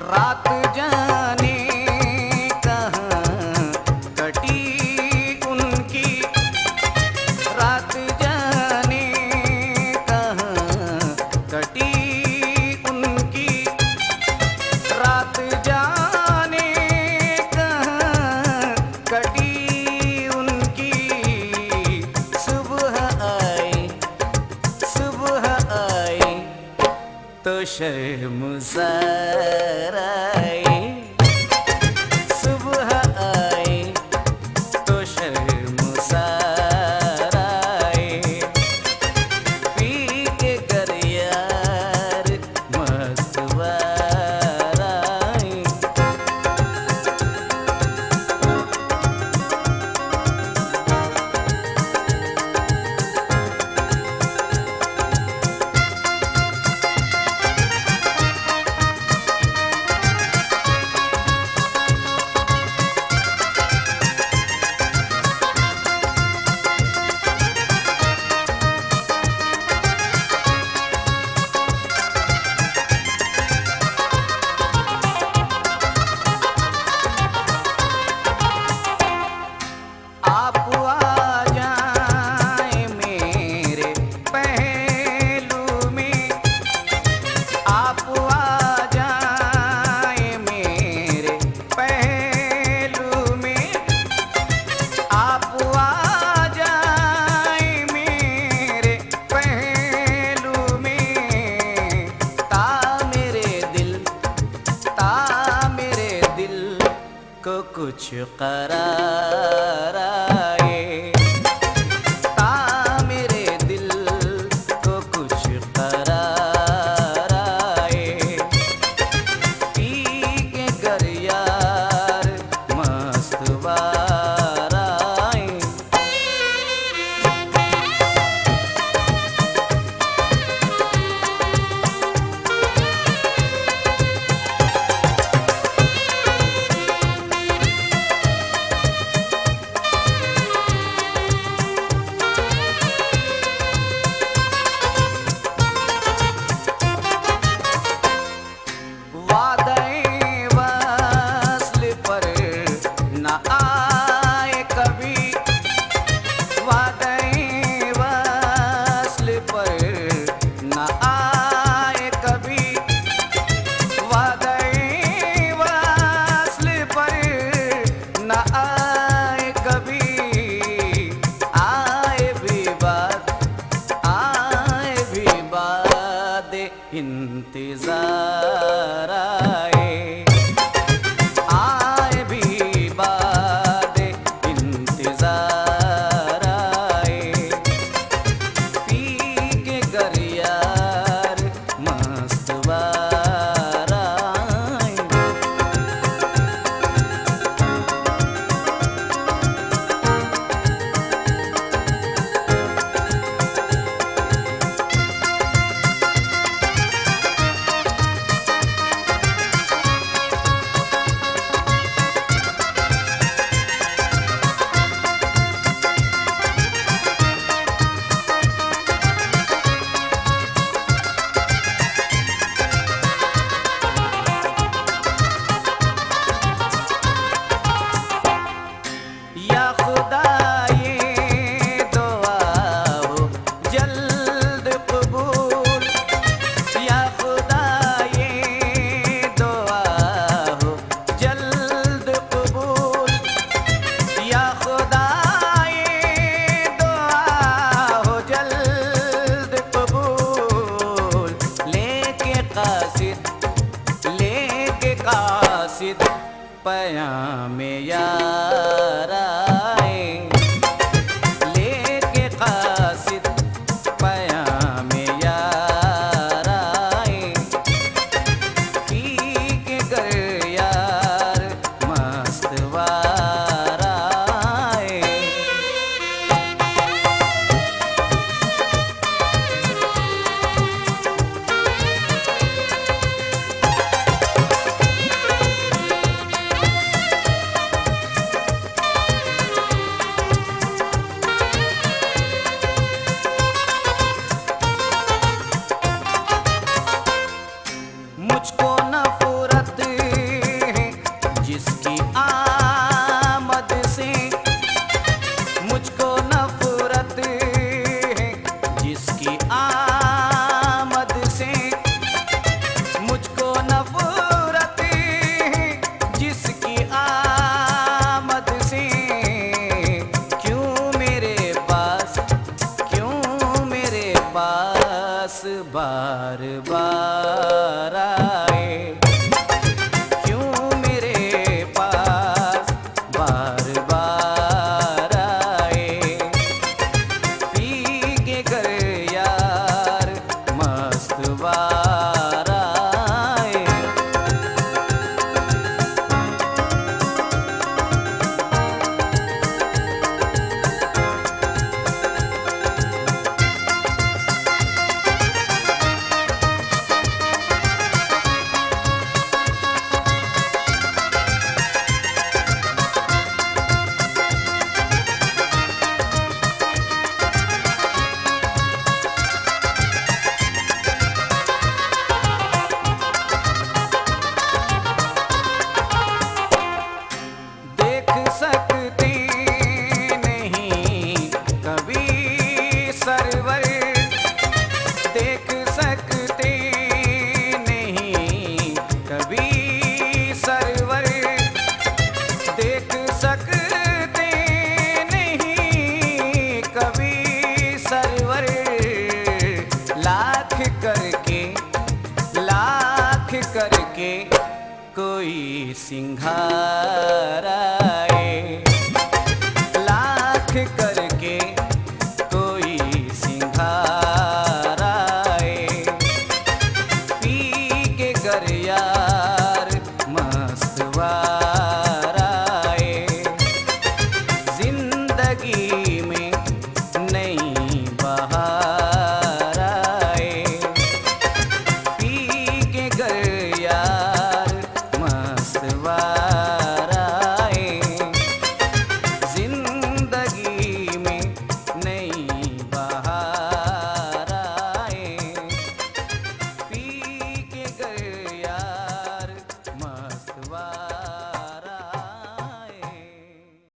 रात जाने कहाँ कटी उनकी, रात जाने कहाँ कटी उनकी, रात जाने कहाँ कटी उनकी। सुबह आई, सुबह आई तो शर्मसार आई, सुबह आई तो शर्मसार आई। पी के घर यार मस्त वार आई। आप आ जाएं मेरे पहलू में, आप आ जाएं मेरे पहलू में, आप आ जाएं मेरे पहलू में। ता मेरे दिल को कुछ करार आए, ता मेरे दिल को कुछ करार आए। पी के घर यार मस्त वार आए। वादे वस्ल पर न आए कभी, वादे वस्ल पर न आए कभी, वादे वस्ल पर न आए कभी। आए भी बाद इंतजार आए, आए भी बाद इंतजार आए। पी के घर यार मस्त वार आए। या खुदा ये दुआ हो जल्द कबूल, या खुदा ये दुआ हो जल्द कबूल, या खुदा ये दुआ हो जल्द कबूल। लेके कासिद पयामे यार आए, लेके कासिद पयामे यार आए। पी के घर यार मस्त वार आए। करके कोई सिंघार आए, लाख करके कोई सिंघार आए, पी के कर यार